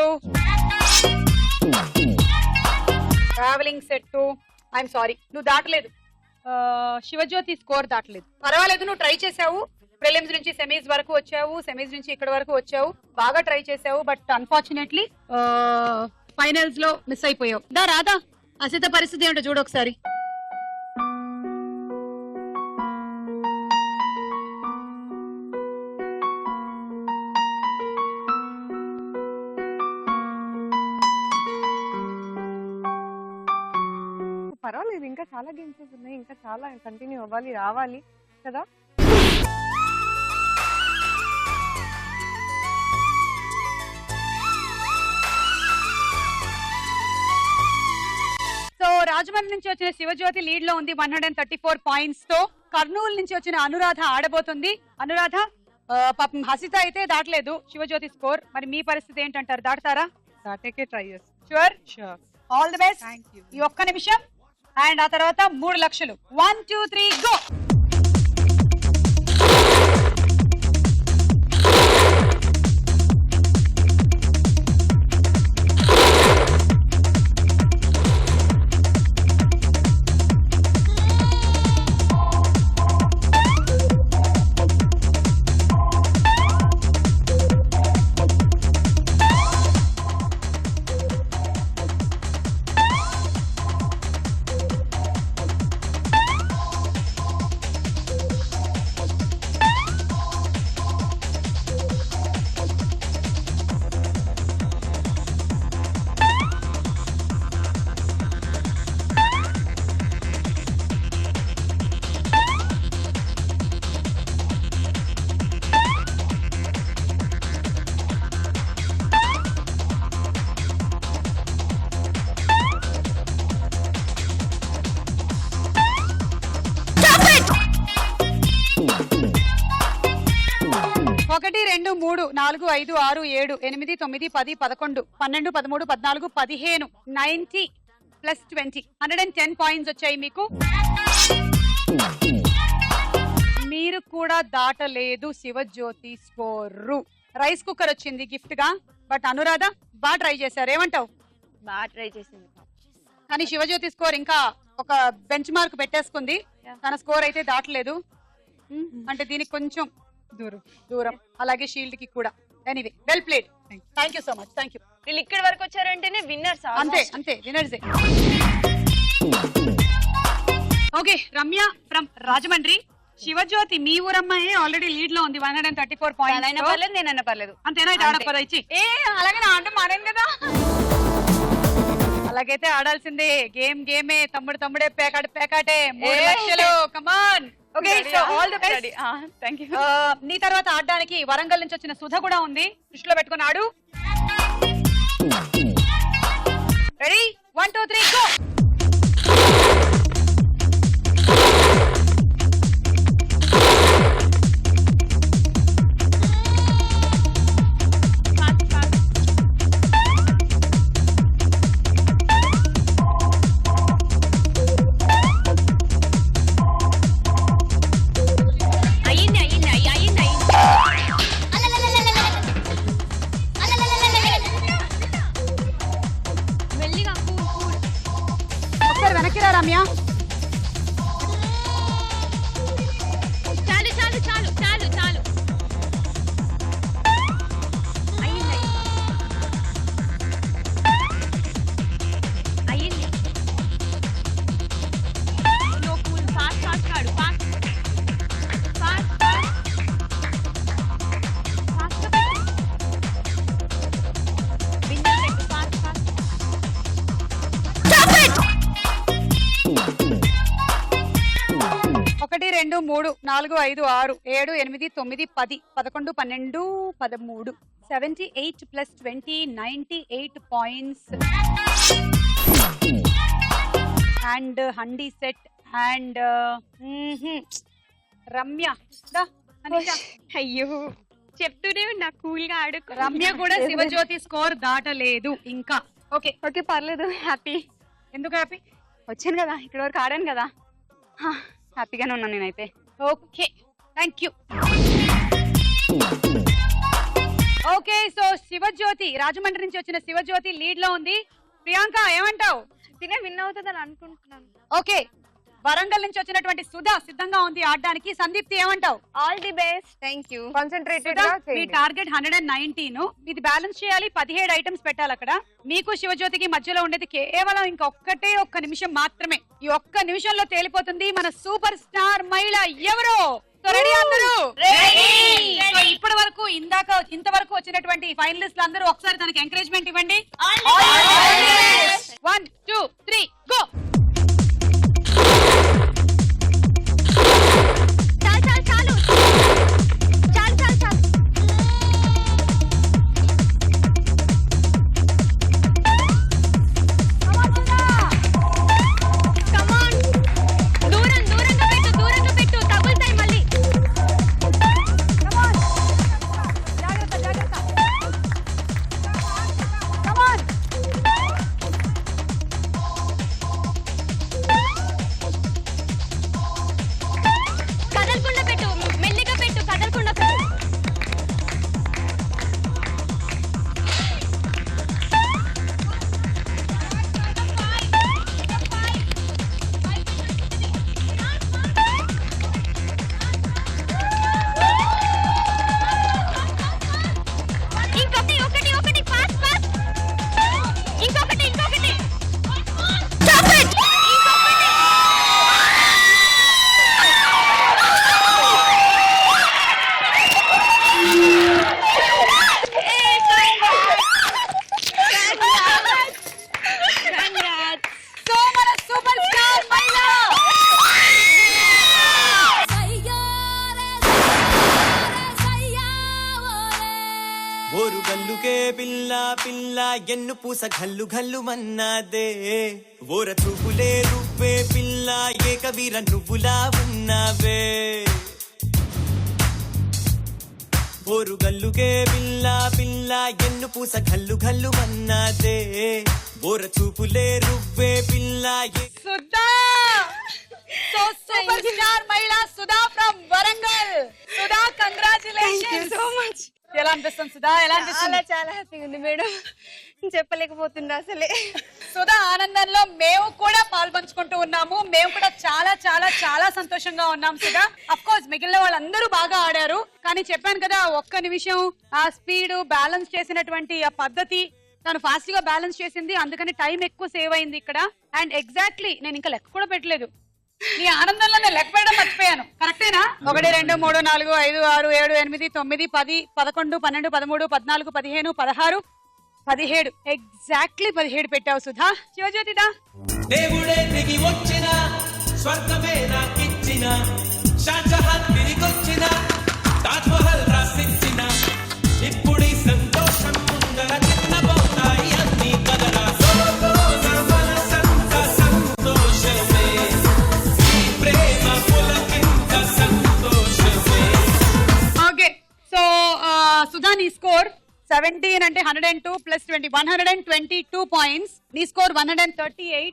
Travelling set. I'm sorry, నువ్వు దాటలేదు. శివజ్యోతి స్కోర్ దాటలేదు. పర్వాలేదు, నువ్వు ట్రై చేసావు. ప్రిలిమ్స్ నుంచి సెమీస్ వరకు వచ్చావు, సెమీస్ నుంచి ఇక్కడ వరకు వచ్చావు, బాగా ట్రై చేసావు. బట్ అన్ఫార్చునేట్లీ ఫైనల్స్ లో మిస్ అయిపోయావు. దా రాదా, అసిత పరిస్థితి ఏమిటో చూడు ఒకసారి. పర్వాలేదు, ఇంకా చాలా గేమ్స్ ఉన్నాయి, ఇంకా చాలా కంటిన్యూ అవ్వాలి, రావాలి కదా. సో రాజమండ్రి నుంచి వచ్చిన శివజ్యోతి లీడ్ లో ఉంది 134 పాయింట్స్ తో. కర్నూలు నుంచి వచ్చిన అనురాధ ఆడబోతుంది. అనురాధ, పాపం హసిత అయితే దాటలేదు శివజ్యోతి స్కోర్. మరి మీ పరిస్థితి ఏంటంటారు, దాటతారా? దాటేకే ట్రై చేస్తాను. Sure. Sure. All the best. ఈ ఒక్క నిమిషం అండ్ ఆ తర్వాత 3 లక్షలు. 1 2 3 గో. 3 4 5 6 7 8 9 10 11 12 13 14 15 90 ప్లస్ 20 110 పాయింట్స్ వచ్చాయి మీకు. మీరు కూడా దాటలేదు శివజ్యోతి స్కోరు. రైస్ కుక్కర్ వచ్చింది గిఫ్ట్ గా. బట్ అనురాధ బాగా ట్రై చేశారు, ఏమంటావు? బాగా ట్రై చేసింది. కానీ శివజ్యోతి స్కోర్ ఇంకా ఒక బెంచ్ మార్క్ పెట్టేసుకుంది. తన స్కోర్ అయితే దాటలేదు. అంటే దీనికి కొంచెం దూరం అలాగే షీల్డ్ కి కూడా. Anyway well played. Thank you so much. Thank you. వీళ్ళు ఇక్కడి వరకు వచ్చారంటేనే విన్నర్స్. అంతే విన్నర్సే. Okay Ramya from Rajahmundry. శివజ్యోతి మీ ఊరమ్మాయి ఆల్రెడీ లీడ్ లో ఉంది 134 పాయింట్స్. పర్లేదు నేనైనా పర్లేదు. అంతేనా? ఇది ఆడపదా ఇచ్చి అలాగే నా అంటే మానేను కదా. అలాగైతే ఆడాల్సిందే. గేమే. తమ్ముడే పేకాటే. 3 లక్షలు. Come on. Okay so all the best. Thank you. నీ తర్వాత ఆడడానికి వరంగల్ నుంచి వచ్చిన సుధ కూడా ఉంది. దృష్టిలో పెట్టుకుని ఆడు. Ready 1 2 3 go. ఒకసారి వెనక్కి రా రమ్య. చాలు చాలు చాలు చాలు చాలు. అయ్యింది అయ్యింది. No cool. ఫాస్ట్ ఫాస్ట్ ఆడు. ఫాస్ట్ ఫాస్ట్ ఫాస్ట్ పెట్టు. విన్నర్ పెట్టు. Fast fast. Stop it. 1 2 3 4 5 6 7 8 9 10 11 12 13 78 plus 20 98 points. And హండీ సెట్ అండ్ రమ్య దా అనిషా. అయ్యో చెప్తూనే నా కూల్ గా ఆడుకో. రమ్య కూడా శివజ్యోతి స్కోర్ దాటలేదు ఇంకా. ఓకే ఓకే పర్లేదు. హ్యాపీ. ఎందుకు హ్యాపీ? వచ్చాను కదా, ఇక్కడ వరకు ఆడాను కదా, హ్యాపీగానే ఉన్నాను నేనైతే. Okay thank you. Okay so Shivajyothi Rajahmundry నుంచి వచ్చిన శివజ్యోతి లీడ్ లో ఉంది. ప్రియాంక ఏమంటావు? తినే విన్ అవుతుందని అనుకుంటున్నాను. ఓకే వరంగల్ నుంచి వచ్చినటువంటి సుధా సిద్ధంగా ఉంది ఆడడానికి. సందీప్తి ఏమంటావు? All the best. Thank you. Concentrated గా మీ టార్గెట్ 119. ఇది బ్యాలెన్స్ చేయాలి. 17 ఐటమ్స్ పెట్టాలి అక్కడ. మీకు శివజ్యోతికి మధ్యలో ఉండేది కేవలం ఒక్క నిమిషం మాత్రమే. ఈ ఒక్క నిమిషంలో తేలిపోతుంది మన సూపర్ స్టార్ మహిళ ఎవరో. రెడీ అందరూ? ఇప్పటి వరకు ఇంతవరకు వచ్చినటువంటి ఫైనలిస్టులు అందరూ ఒకసారి తనకి ఎంకరేజ్మెంట్ ఇవ్వండి. 1 2 3 గో. చాలు చాలు చాలు చాలు చాలు చాలు. కమాన్. దూరంగా పెట్టు తగులుతాయి మళ్ళీ. జాగ్రత్త. కమాన్. కదలకుండా పెట్టు. మెల్లిగా పెట్టు. కదలకుండా పెట్టు. ఒకటి ఫాస్ట్ ఫాస్ట్. ఇంకొకటి స్టాప్ ఇట్. సో మన సూపర్ స్టార్ మహిళ ఓరు గల్లుకే పిల్ల పిల్ల ఎన్ను పూస గల్లు గల్లు మన్నాదే ఓర చూపులే రువ్వే పిల్ల ఏకవీర నువ్వులా ఉన్నావే గోరు గల్లుగే పిల్ల పిల్ల ఎన్ను పూస గల్లు గల్లు మన్నాదే బోర చూపులే రువ్వే పిల్ల సుధా సో సూపర్ స్టార్ మహిళా Sudha from Warangal. Sudha congratulations so much. ఎలా అనిపిస్తుంది సుధా? ఎలా అనిపిస్తుంది? చాలా చాలా హ్యాపీగా ఉంది మేడం, చెప్పలేకపోతుండే అసలే. సుధా ఆనందంలో మేము కూడా పాల్పంచుకుంటూ ఉన్నాము. మేము కూడా చాలా చాలా చాలా సంతోషంగా ఉన్నాం సుధా. అఫ్ కోర్స్ మిగిలిన వాళ్ళందరూ బాగా ఆడారు, కానీ చెప్పాను కదా ఒక్క నిమిషం ఆ స్పీడ్ బ్యాలెన్స్ చేసినటువంటి ఆ పద్ధతి, తను ఫాస్ట్ గా బ్యాలెన్స్ చేసింది, అందుకని టైం ఎక్కువ సేవ్ అయింది ఇక్కడ. అండ్ ఎగ్జాక్ట్లీ నేను ఇంకా లెక్క కూడా పెట్టలేదు, నీ ఆనందంలో నేను లెక్క పెట్టడం మర్చిపోయాను. కరెక్టేనా? 1 2 3 4 5 6 7 8 9 10 11 12 13 14 15 16 17 ఎగ్జాక్ట్లీ 17 పెట్టావు సుధా. శివజ్యోతిదా దేవుడే దిగి వచ్చిన స్వర్గమే నాకిచ్చిన షాజహాన్ తిరిగొచ్చిన తాజ్ మహల్ రాసిచ్చిన ఇప్పుడీ సంతోషం ముందర చిన్నబోతాయి అన్ని కదరా మనసంత సంతోషమే ఈ ప్రేమ పులకింత సంతోషమే. ఓకే సో సుధా నీ స్కోర్ 17 అంటే 102 ప్లస్ 20 122 పాయింట్స్. నీ స్కోర్ 138.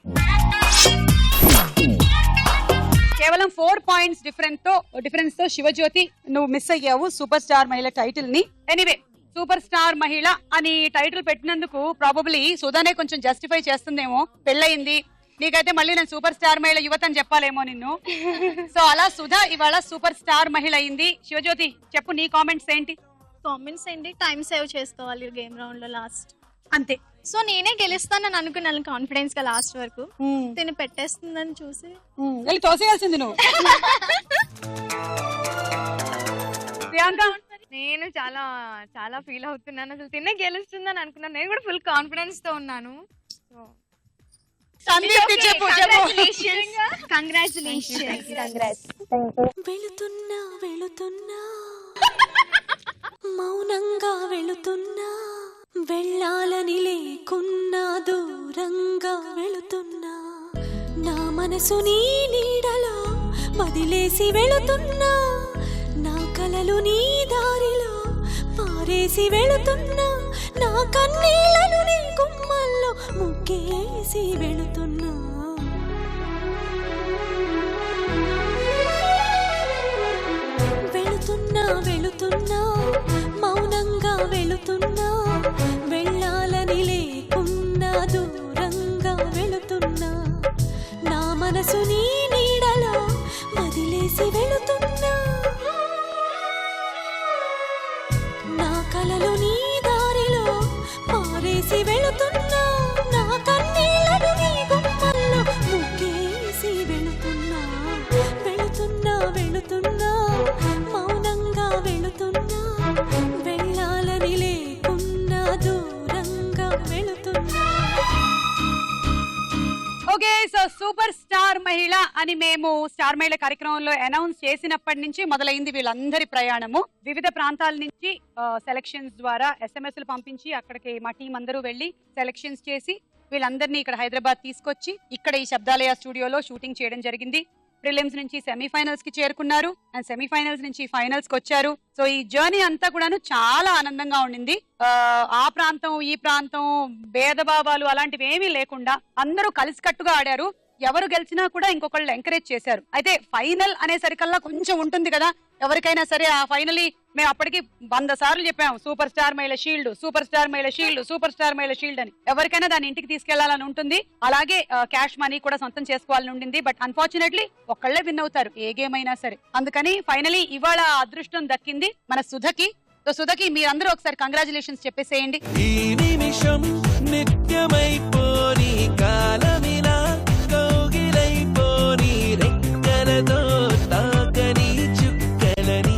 కేవలం 4 పాయింట్స్ డిఫరెన్స్ తో శివజ్యోతి నువ్వు మిస్ అయ్యావు సూపర్ స్టార్ మహిళ టైటిల్ ని. ఎనీవే సూపర్ స్టార్ మహిళ అని టైటిల్ పెట్టినందుకు ప్రాబబ్లీ సుధానే కొంచెం జస్టిఫై చేస్తుందేమో, పెళ్ళయింది నీకైతే మళ్ళీ నేను సూపర్ స్టార్ మహిళ యువత అని చెప్పాలేమో నిన్ను. సో అలా సుధా ఇవాళ సూపర్ స్టార్ మహిళ అయింది. శివజ్యోతి చెప్పు నీ కామెంట్స్ ఏంటి? కామెంట్స్ ఏంటి, టైం సేవ్ చేసుకోవాలి గేమ్ రౌండ్ లో లాస్ట్ అంతే. సో నేనే గెలుస్తానని అనుకున్నాను కాన్ఫిడెన్స్ గా లాస్ట్ వరకు. తిని పెట్టేస్తుందని చూసి వెళ్ళి తోసేయాల్సింది నువ్వు. ప్రియాంక నేను చాలా చాలా ఫీల్ అవుతున్నాను, అసలు తినే గెలుస్తుందని అనుకున్నాను. నేను కూడా ఫుల్ కాన్ఫిడెన్స్ తో ఉన్నాను. సందీప్కి చెప్పు చెప్పు. కంగ్రాచులేషన్స్. వెళుతున్నా వెళుతున్నా మౌనంగా వెళుతున్నా వెళ్ళాలని లేకున్నా దూరంగా వెళుతున్నా నా మనసు నీ నీడలో వదిలేసి వెళుతున్నా నా కలలు నీ దారిలో పారేసి వెళుతున్నా నా కన్నీళ్లను నీ గుమ్మల్లో ముగ్గేసి వెళుతున్నా వెళుతున్నా వెళుతున్నా మౌనంగా వెళుతున్నా వెళ్ళాలని లేకున్నా దూరంగా వెళుతున్నా నా మనసు నీ నీడలో వదిలేసి వెళుతున్నా నా కలలు నీ దారిలో పారేసి వెళుతున్నా నా కన్నీళ్లను నీ గుమ్మల్లో ముగ్గేసి వెళుతున్నా వెళుతున్నా వెళుతున్నా మౌనంగా వెళుతున్నా వెళ్ళాలని లేకున్నా దూరంగా వెళుతున్నా. ఓకే సో సూపర్ స్టార్ మహిళ అని మేము స్టార్ మహిళ కార్యక్రమంలో అనౌన్స్ చేసినప్పటి నుంచి మొదలైంది వీళ్ళందరి ప్రయాణము. వివిధ ప్రాంతాల నుంచి సెలక్షన్స్ ద్వారా SMS పంపించి అక్కడికి మా టీం అందరూ వెళ్ళి సెలక్షన్స్ చేసి వీళ్ళందరినీ ఇక్కడ హైదరాబాద్ తీసుకొచ్చి ఇక్కడ ఈ శబ్దాలయ స్టూడియోలో షూటింగ్ చేయడం జరిగింది. ప్రిలిమ్స్ నుంచి సెమీఫైనల్స్ కి చేరుకున్నారు అండ్ సెమీఫైనల్స్ నుంచి ఫైనల్స్ కి వచ్చారు. సో ఈ జర్నీ అంతా కూడాను చాలా ఆనందంగా ఉండింది. ఆ ప్రాంతం ఈ ప్రాంతం భేదభావాలు అలాంటివి ఏమీ లేకుండా అందరూ కలిసికట్టుగా ఆడారు. ఎవరు గెలిచినా కూడా ఇంకొకళ్ళు ఎంకరేజ్ చేశారు. అయితే ఫైనల్ అనేసరికల్లా కొంచెం ఉంటుంది కదా ఎవరికైనా సరే. ఆ ఫైనలీ మేము అప్పటికి 100 సార్లు చెప్పాము సూపర్ స్టార్ మహిళ షీల్డ్, సూపర్ స్టార్ మహిళ షీల్డ్, సూపర్ స్టార్ మహిళ షీల్డ్ అని. ఎవరికైనా దాన్ని ఇంటికి తీసుకెళ్లాలని ఉంటుంది, అలాగే క్యాష్ మనీ కూడా సొంతం చేసుకోవాలని ఉండింది. బట్ అన్ఫార్చునేట్లీ ఒక్కళ్లే విన్ అవుతారు ఏ గేమ్ అయినా సరే. అందుకని ఫైనలీ ఇవాళ అదృష్టం దక్కింది మన సుధకి. సో సుధకి మీరందరూ ఒకసారి కంగ్రాచులేషన్స్ చెప్పేసేయండి. ఈ నిమిషం నిత్యమైపోని కాలమిలా కౌగిలైపోని రెక్కలతో తాకని చుక్కలని.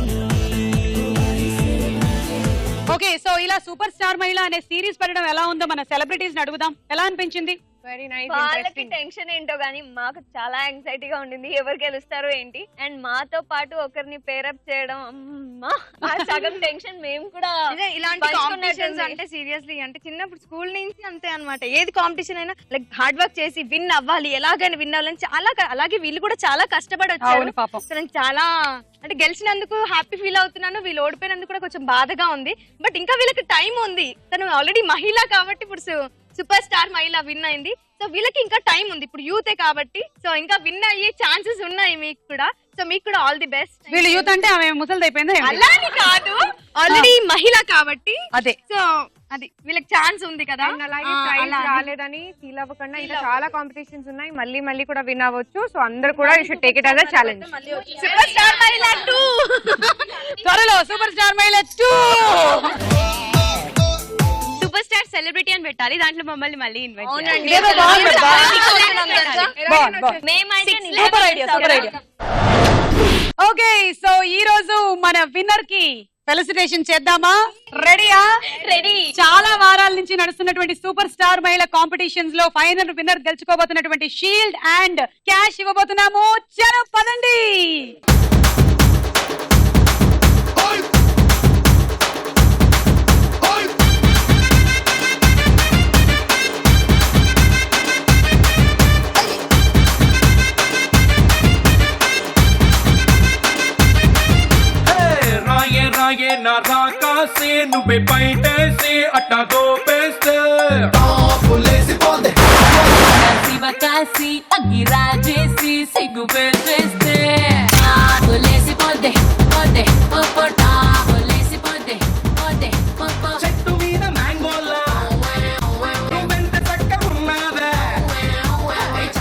ఓకే సో ఇలా సూపర్ స్టార్ మహిళ అనే సిరీస్ పడడం ఎలా ఉందో మన సెలబ్రిటీస్ అడుగుదాం. ఎలా అనిపించింది? Very nice. వాళ్ళకి టెన్షన్ ఏంటో గానీ మాకు చాలా యాంగ్జైటీగా ఉండింది ఎవరు గెలుస్తారో ఏంటి. అండ్ మాతో పాటు ఒకరిని పేరప్ చేయడం అమ్మా ఆ సగం టెన్షన్ మేము కూడా ఇలాంటి పంచుకున్నట్టుంది. కాంపిటీషన్స్ అంటే సీరియస్లీ అంటే చిన్నప్పుడు స్కూల్ నుంచి అంతే అన్నమాట. ఏది కాంపిటీషన్ అయినా లైక్ హార్డ్ వర్క్ చేసి విన్ అవ్వాలి, ఎలాగైనా విన్ అవ్వాలని చాలా అలాగే వీళ్ళు కూడా చాలా కష్టపడి వచ్చారు. అవును పాపం. సో నేను చాలా అంటే గెలిచినందుకు హ్యాపీ ఫీల్ అవుతున్నాను, వీళ్ళు ఓడిపోయినందుకు కూడా కొంచెం బాధగా ఉంది. బట్ ఇంకా వీళ్ళకి టైం ఉంది. తను ఆల్రెడీ మహిళ కాబట్టి ఇప్పుడు సూపర్ స్టార్ మహిళ విన్ అయింది. సో వీళ్ళకి ఇంకా టైం ఉంది, ఇప్పుడు యూతే కాబట్టి. సో ఇంకా విన్ అయ్యే ఛాన్సెస్ ఉన్నాయి మీకు కూడా. సో మీకు కూడా ఆల్ ది బెస్ట్. వీళ్ళు యూత్ అంటే ఆమె ముసలిది అయిపోయిందా ఏంటి? అలా అని కాదు, ఆల్రెడీ మహిళ కాబట్టి. అదే సో అది వీళ్ళకి ఛాన్స్ ఉంది కదా. అలాగే ప్రైజ్ రాలేదని ఫీల్ అవ్వకుండా ఇంకా చాలా కాంపిటీషన్స్ ఉన్నాయి, మళ్ళీ మళ్ళీ కూడా విన్ అవ్వచ్చు. సో అందరూ కూడా you should take it as a challenge. Super star మహిళ 2 త్వరలో సూపర్ స్టార్ మహిళ 2. సూపర్ స్టార్ సెలబ్రిటీ అని పెట్టాలి, దాంట్లో మమ్మల్ని మళ్ళీ ఇన్వైట్ అవునండి. ఇదేదో బాగుంది, super idea, super idea. Okay, so ఈ రోజు మన విన్నర్ కి ఫెలిసిటేషన్ చేద్దామా? రెడీయా? రెడీ. చాలా వారాల నుంచి నడుస్తున్నటువంటి సూపర్ స్టార్ మహిళ కాంపిటీషన్స్ లో ఫైనల్ విన్నర్ గెలుచుకోబోతున్నటువంటి షీల్డ్ అండ్ క్యాష్ ఇవ్వబోతున్నాము. చలో పదండి. రాయే రాయే నా రాకాసే నువ్వే బయటేసి అట్టా దోపేస్తే పులేసిపోతే కాసి అగ్గి రాజేసి సిగ్గు పెట్టేస్తే పొలేసిపోతే పోతే పోపోటా పొలేసిపోతే పోతే పోపో చెట్టు మీద మ్యాంగోలా నువ్వెంత చక్కగా ఉన్నావే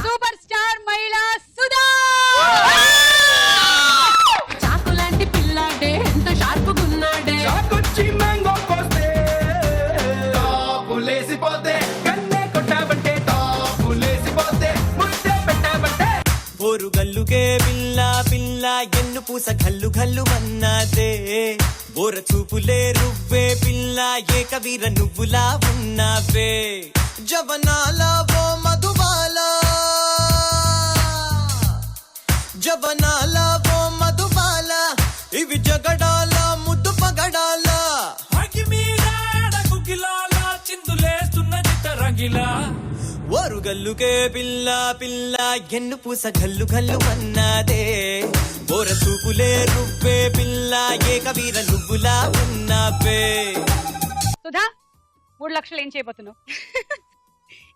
సూపర్ స్టార్ మహిళ సుధా. చాకులాంటి పిల్లాడే ఎంత షార్పుగున్నాడే చాకొచ్చి మ్యాంగో కోస్తే పులేసిపోతే కన్నే కొట్టావంటే పులేసిపోతే ముద్దే పెట్టావంటే ఓరు గల్లుగే పిల్ల పిల్ల ఎన్ను పూస గల్లు గల్లు మన్నాదే ఓర చూపులే రువ్వే పిల్ల ఏకవీర నువ్వులా ఉన్నావే జవనాల ఓ మధుబాల జవనాల ఓ మధుబాల ఇవి జగడాల ముద్దు పగడాల అగి మీద గుగిలాల చిందులేస్తున్న చిత్త రంగిలా ఓరు గల్లుకే పిల్ల పిల్ల ఎన్ను పూస గల్లు గల్లు మన్నాదే ఓర చూపులే రువ్వే పిల్ల ఏకవీర నువ్వులా ఉన్నావే సుధా, 3 లక్షలు ఏం చేయబోతున్నావు?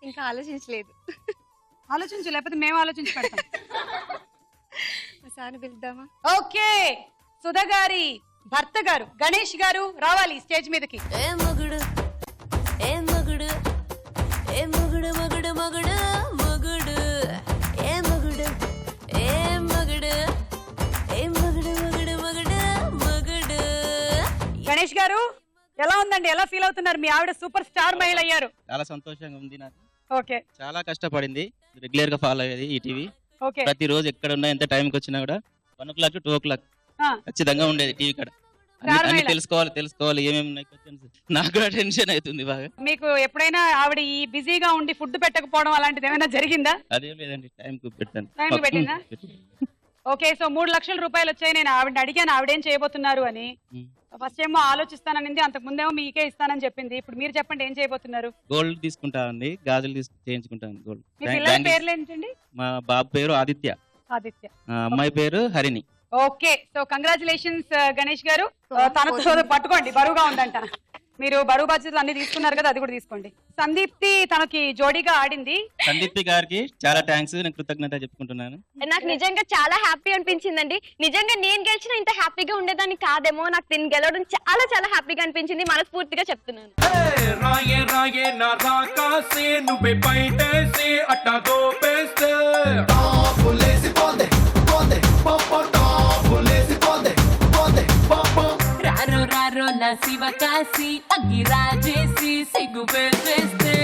ఇంకా ఆలోచించలేదు. ఆలోచించు, లేకపోతే మేము ఆలోచించి పెడతాం. ఒకసారి పిలుద్దామా? ఓకే, సుధా గారి భర్త గారు గణేష్ గారు రావాలి స్టేజ్ మీదకి. ఏ మగుడు ఏ మగుడు ఏ మగుడు మగుడు మగుడు మగుడు ఏ మగుడు ఏ మగుడు ఏ మగుడు మగుడు మగుడు మగుడు. గణేష్ గారు ఎలా ఉందండి? ఎలా ఫీల్ అవుతున్నారు? మీ ఆవిడ సూపర్ స్టార్ మహిళ అయ్యారు. చాలా సంతోషంగా ఉంది నాకు. ఓకే చాలా కష్టపడింది, రెగ్యులర్ గా ఫాలో అయ్యేది ఈ టీవీ. ఓకే. ప్రతి రోజు ఎక్కడ ఉన్నా ఎంత టైంకి వచ్చినా కూడా 1 o'clock to 2 o'clock ఖచ్చితంగా ఉండేది టీవీ కాడ. అన్ని తెలుసుకోవాలి ఏమేమి ఉన్నాయి క్వశ్చన్స్. నాకు కూడా టెన్షన్ అవుతుంది బాగా. మీకు ఎప్పుడైనా ఆవిడ ఈ బిజీగా ఉండి ఫుడ్ పెట్టకపోవడం అలాంటిది ఏమైనా జరిగిందా? అదేం లేదండి, టైం కు పెట్టాను. టైం కు పెట్టిందా? ఓకే, సో 3 లక్షల రూపాయలు వచ్చాయి. నేను ఆవిడ అడిగాను ఆవిడేం చేయబోతున్నారు అని. ఫస్ట్ ఏమో ఆలోచిస్తానని, అంతకు ముందేమో మీకే ఇస్తానని చెప్పింది. ఇప్పుడు మీరు చెప్పండి ఏం చేయబోతున్నారు? గోల్డ్ తీసుకుంటానండి, గాజులు చేయించుకుంటాను గోల్డ్. మీ పిల్లల పేర్లు ఏంటండి? మా బాబు పేరు ఆదిత్య, ఆదిత్య. అమ్మాయి పేరు Harini. Okay, so congratulations Ganesh గారు. తనతో పట్టుకోండి, బరువుగా ఉందంట. మీరు బరువు బాధ్యతలు అన్ని తీసుకున్నారు కదా, అది కూడా తీసుకోండి. సందీప్తి తనకి జోడీగా ఆడింది. సందీప్తి గారికి చాలా థ్యాంక్స్, నేను కృతజ్ఞత చెప్పుకుంటున్నాను. నాకు నిజంగా చాలా హ్యాపీ అనిపించిందండి. నిజంగా నేను గెలిచిన ఇంత హ్యాపీగా ఉండేదాన్ని కాదేమో. నాకు తిని గెలవడం చాలా చాలా హ్యాపీగా అనిపించింది, మనస్ఫూర్తిగా చెప్తున్నాను. రాయే రాయే నా రాకాసే నువ్వే బయటేసి అట్టా దోపేస్తే పులేసిపోతే పోతే పోపోటా పులేసిపోతే పోతే పోపో రారో రారో నా శివ కాసి అగ్గి రాజేసి సిగ్గు పెట్టేస్తే